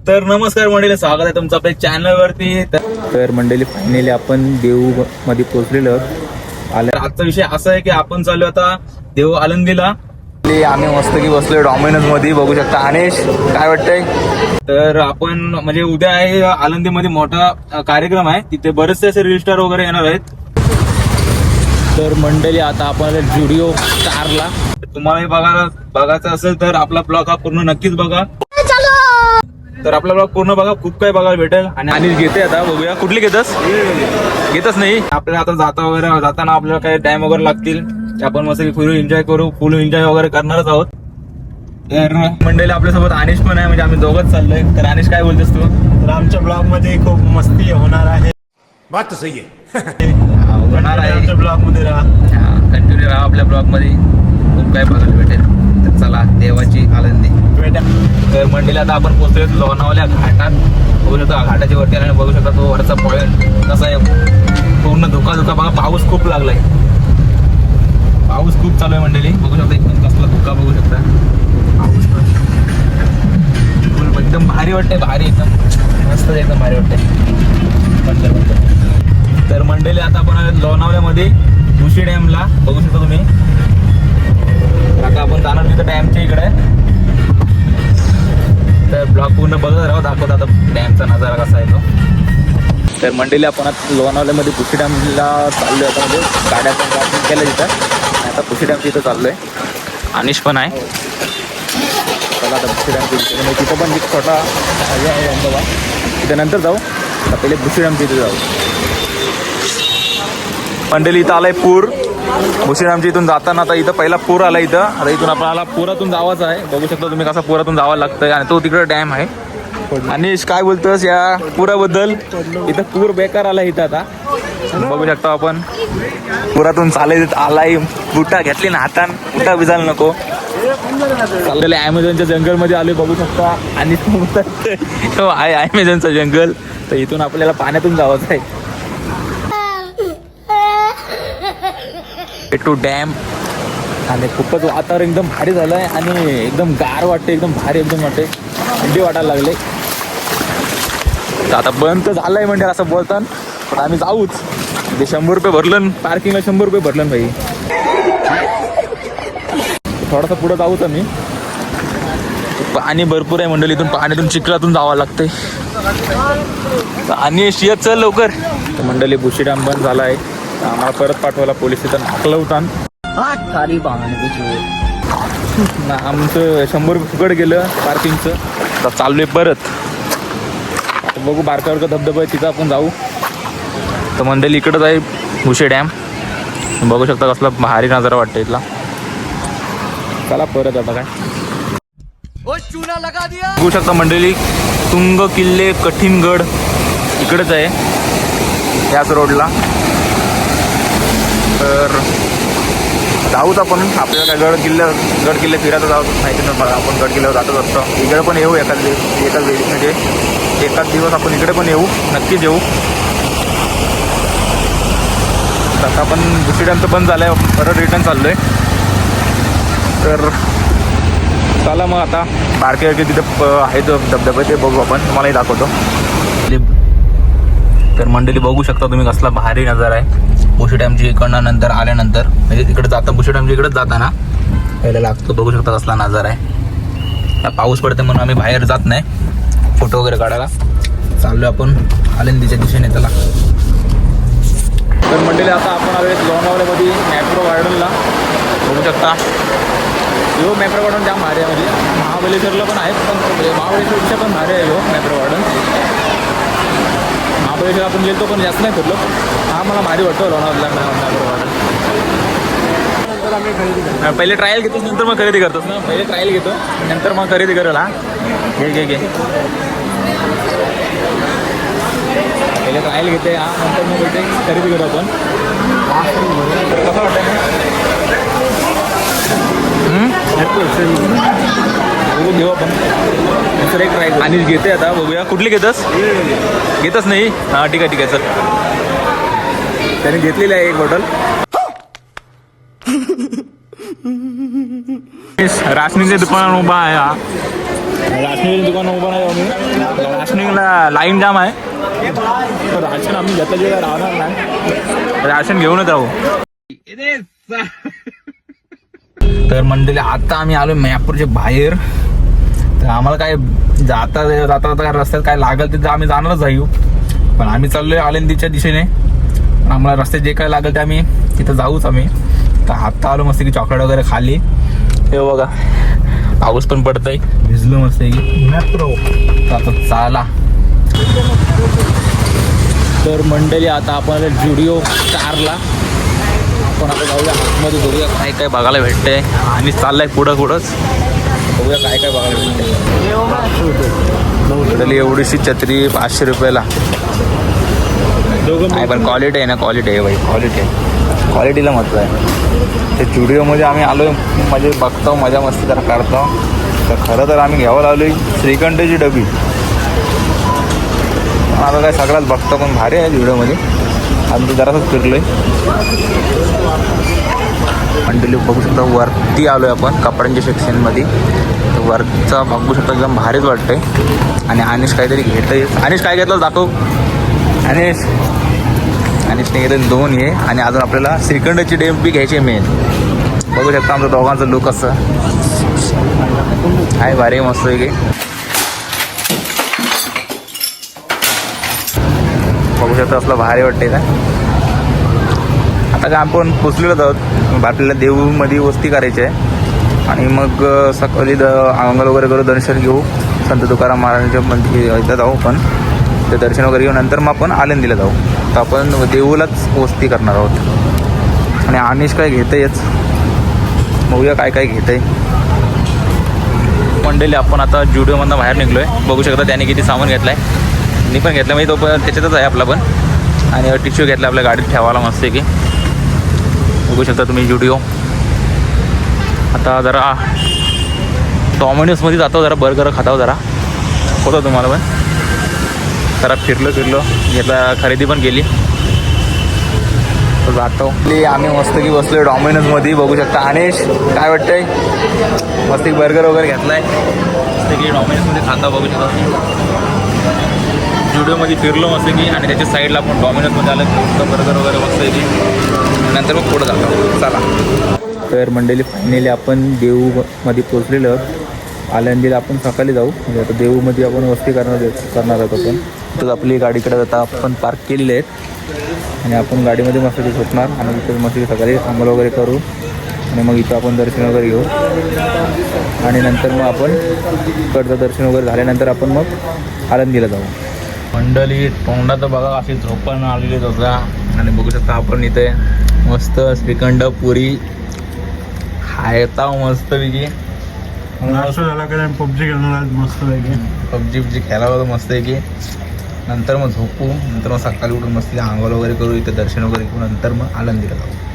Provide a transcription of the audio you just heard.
तर नमस्कार मंडळी, स्वागत आहे तुमचं आपल्या चॅनल वरती. तर मंडळी फायनली आपण देऊ मध्ये पोहोचलेलो आहोत. आजचा विषय असा आहे की आपण चालू आता देऊ आळंदीला. आम्ही मस्त की बसलोय डॉमिनोज मध्ये, बघू शकता. अनिश काय वाटतंय? तर आपण म्हणजे उद्या आहे आळंदीमध्ये मोठा कार्यक्रम आहे, तिथे बरेचसे असे रील स्टार वगैरे येणार आहेत. तर मंडळी आता आपण जुडिओ स्टारला, तुम्हाला बघायचं असेल तर आपला ब्लॉग हा पूर्ण नक्कीच बघा. तर आपला ब्लॉग पूर्ण बघा, खूप काही बघायला भेटेल. आणि घेते आता, बघूया कुठली घेतस नाही. आपल्याला आता जाताना आपल्याला काही टाइम वगैरे लागतील, आपण मस्त फुल एन्जॉय करू, फुल एन्जॉय वगैरे करणारच आहोत. तर मंडळी आपल्यासोबत अनिश पण आहे, म्हणजे आम्ही दोघंच चाललोय. तर अनिश काय बोलतेस तू? तर आमच्या ब्लॉग मध्ये खूप मस्ती होणार आहे. बात तर सही आहे. होणार आहे. आमच्या ब्लॉग मध्ये राहा, कंटिन्यू राहा आपल्या ब्लॉग मध्ये, खूप काही बघायला भेटेल. तर चला, देवाची आळंदी. तर मंडळी आता आपण पोहोचतोय लोणावल्या घाटात. बघू शकता घाटाच्या वरती आल्याने बघू शकता तो वरचा पॉइंट कसा आहे, पूर्ण धुका बघा. पाऊस खूप लागलाय, पाऊस खूप चालू आहे मंडळी. बघू शकता एकदम कसला धुका, बघू शकता पाऊस पण एकदम भारी वाटतंय, भारी एकदम मस्त, एकदम भारी वाटतंय. तर मंडळी आता आपण लोणावल्यामध्ये भुशी डॅमला, बघू शकता तुम्ही. आता आपण जाणार तिथं डॅमच्या इकडे. तर ब्लॉग पूर्ण बघत राहू, दाखवत आता डॅमचा नजारा कसा आहे तो. तर मंडळी आपण आता लोणावल्यामध्ये भुशी डॅमला चाललोय. आता म्हणजे गाड्या पण पार्किंग केलं तिथं. आता भुशी डॅमच्या इथं चाललोय. अनिश पण आहे. चला आता भुशी डॅमच्या तिथं पण एक छोटा आहे धबधबा, तिथं नंतर जाऊ. आता पहिले भुशी डॅमच्या इथे जाऊ. मंडळी इथं आलाय पूर. भुशी डॅमच्या इथून जाताना आता इथं पहिला पूर आला इथं. आता इथून आपल्याला पुरातून जावाचं आहे. बघू शकता तुम्ही कसा पुरातून जावं लागतंय. आणि तो तिकडे डॅम आहे. अनिश काय बोलतोस या पुराबद्दल? इथं पूर बेकार आला इथं. आता बघू शकता आपण पुरातून चालत आलाय. बुटा घेतली ना हातान, बुटा भिजायला नको. चाललेलं ॲमेझॉनच्या जंगलमध्ये आलोय, बघू शकता. आणि आहे ॲमेझॉनचं जंगल. तर इथून आपल्याला पाण्यातून जावंच आहे. To dam. आणि खूपच वातावरण एकदम भारी झालं आहे आणि एकदम गार वाटते, एकदम भारी एकदम वाटते, थंडी वाटायला लागले. तर आता बंद तर झालं आहे म्हणजे असं बोलताना, पण आम्ही जाऊच. ते 100 रुपये भरलं पार्किंगला, 100 रुपये भरलं भाई. थोडासा पुढं जाऊच आम्ही. पाणी भरपूर आहे मंडळी, इथून पाण्यातून चिखलातून जावं लागतंय. आणि शियत चल लवकर. तर मंडळी भुशी डॅम बंद झाला आहे, आम्हाला परत पाठवायला पोलीस तिथं नाकलं होता. आमचं 100 रुपये फुकट गेलं पार्किंगचं. आता चाललोय परत. आता बघू बारकावरचा धबधबा आहे, तिथं आपण जाऊ. तर मंडळी इकडंच आहे भुशी डॅम. बघू शकता कसला भारी नजारा वाटतं इथला. चला परत आता काय बघू शकता मंडळी. तुंग किल्ले कठीणगड इकडंच आहे, याच रोडला. तर जाऊच आपण. आपल्याला काय गड किल्ले फिरायला जाऊ माहिती नाही मला, आपण गड किल्ल्यावर जातच असतो. इकडे पण येऊ एखाद दिवस आपण इकडे पण येऊ, नक्कीच येऊ. आता आपण भुशी डॅमचं बंद झालं आहे, परत रिटर्न चाललो आहे. तर चला मग आता बारके तिथं आहे जो धबधबा, ते बघू आपण, तुम्हालाही दाखवतो. तर मंडळी बघू शकता तुम्ही कसला भारी नजारा आहे भुशी डॅमची. इकडनं नंतर आल्यानंतर म्हणजे इकडे जाता, भुशी डॅमच्या इकडेच जाताना पहिला लागतो. बघू शकता कसला नजारा आहे. पाऊस पडते म्हणून आम्ही बाहेर जात नाही फोटो वगैरे काढायला. चाललो आपण आळंदीच्या दिशेने. त्याला तर मंडळी आता आपण आलो लोणावल्यामध्ये मॅप्रो गार्डनला. बघू शकता यो मॅप्रो गार्डन जाम भारी आहे. म्हणजे महाबळेश्वरला पण आहेत, पण महाबळेश्वरच्या पण भारी आहे यो मॅप्रो गार्डन. महाबळेश्वर आपण गेलो पण जास्त नाही फिरलो. हा मला भारी वाटतो लोणावळ्याला मॅप्रो गार्डन. पहिले ट्रायल घेतोस नंतर मग खरेदी करतोस ना? पहिले ट्रायल घेतो नंतर मग खरेदी करेल. हा घे पहिले ट्रायल घेते, हा नंतर मग भेटे खरेदी करू आपण. कसं वाटतं घेऊ आपण. नंतर एक ट्राय आणि घेते आता, बघूया कुठली घेतस. घेतच नाही? हां ठीक आहे चल. त्याने घेतलेली आहे एक बॉटल. राशनीच्या दुकानावर उभा आहे हा. राशनिंग दुकान उभं नाही आम्ही राशनिंगला लाईन जाम आहे. तर राशन आम्ही घेतल्याशिवाय राहणार नाही. राशन घेऊनच राहू. तर मंडळी आता आम्ही आलो मॅपूरच्या बाहेर. तर आम्हाला काय जाता जाता रस्त्यात काय लागेल तिथं आम्ही जाणारच जाऊ. पण आम्ही चाललोय आळंदीच्या दिशेने. पण आम्हाला रस्त्यात जे काय लागेल ते आम्ही तिथं जाऊच आम्ही. तर आता आलो मस्त की चॉकलेट वगैरे खाली. हे बघा पाऊस पण पडतंय. भिजलो मस्त की मॅप्रो. आता चाला. तर मंडळी आता आपण जुडिओ कारला आपण आता जाऊया आतमध्ये. बघूया काय काय बघायला भेटतंय. आणि चाललंय पुढंच बघूया काय काय बघायला भेटतंय. एवढीशी छत्री 500 रुपयाला. नाही पण क्वालिटी आहे ना. क्वालिटी आहे बाई. क्वालिटी आहे. क्वालिटीला महत्त्व आहे. ते जुडिओमध्ये आम्ही आलो म्हणजे बघतो मजा मस्ती जरा काढतो. तर खरं तर आम्ही घ्यावं लावली श्रीखंडची डबी. आता काय सगळ्यात बघतो पण भारी आहे जुडिओमध्ये. आम्ही जरासंच फिरलोय. मंडळी बघू शकता वरती आलोय आपण कपड्यांच्या सेक्शनमध्ये. तर वरचा बघू शकता एकदम भारीच वाटतंय. आणि अनिश काहीतरी घेतंय. अनिश काय घेतलं दाखव. अनिशने घेतले 2 हे. आणि अजून आपल्याला श्रीखंडची डेमपी घ्यायची मेन. बघू शकता आमचं दोघांचं लुक असं आहे. भारी मस्त आहे की. बघू शकता असलं भारी वाटते का. आता काय आपण पोचलेलो आहोत. आपल्याला देऊमध्ये वस्ती करायची आहे. आणि मग सकाळी अंगल वगैरे करू दर्शन घेऊ. संत तुकाराम महाराजांच्या मंदिर इथं जाऊ आपण. ते दर्शन वगैरे घेऊ. नंतर मग आपण आळंदीला जाऊ. तर आपण देऊलाच वस्ती करणार आहोत. आणि अनिश काय घेतंयच. बघूया काय काय घेतंय. मंडळी आपण आता जुडिओमधनं बाहेर निघलोय. बघू शकता त्याने किती सामान घेतलं आहे. मी पण घेतलं म्हणजे तो पण त्याच्यातच आहे आपला पण. आणि टिश्यू घेतला आपल्या गाडीत ठेवायला मस्त आहे की. बघू शकता तुम्ही जुडिओ. आता जरा डॉमिनोजमध्ये जातो. जरा बर्गर खाताव जरा. होतं तुम्हाला पण जरा फिरलो घेतला. खरेदी पण केली. तर जातो आम्ही मस्त की बसलो डॉमिनोजमध्ये. बघू शकता. अनिश काय वाटतंय. मस्त की बर्गर वगैरे घेतला आहे. मस्त की डॉमिनोजमध्ये खाता. बघू शकता जुडिओमध्ये फिरलो मस्त की. आणि त्याच्या साईडला आपण डॉमिनोजमध्ये आलं बर्गर वगैरे मस्त की. नंतर मग पुढं जातो. चला. तर मंडळी फायनली आपण देऊमध्ये पोचलेलो आहोत. आळंदीला आपण सकाळी जाऊ. म्हणजे आता देऊमध्ये आपण वस्ती करणार आहोत आपण. तर आपली गाडीकडे जाता आपण पार्क केलेले आहेत. आणि आपण गाडीमध्ये मस्त झोपणार. आणि इथं मस्त सकाळी अंघोळ वगैरे करू. आणि मग इथं आपण दर्शन वगैरे घेऊ. आणि नंतर मग आपण इकडचं दर्शन वगैरे झाल्यानंतर आपण मग आळंदीला जाऊ. मंडळी तोंडात बघा अशी झोपण आलेली होता. आणि बघू शकता आपण इथे मस्त श्रीखंड पुरी खायता मस्त पैकी. पबजी खेळणार मस्त पैकी. पबजी खेळायला होतं मस्त आहे की. नंतर मग झोपू. नंतर मग सकाळी उठून मस्त आंघोळ वगैरे करू. इथे दर्शन वगैरे घेऊ. नंतर मग आळंदीला जाऊ.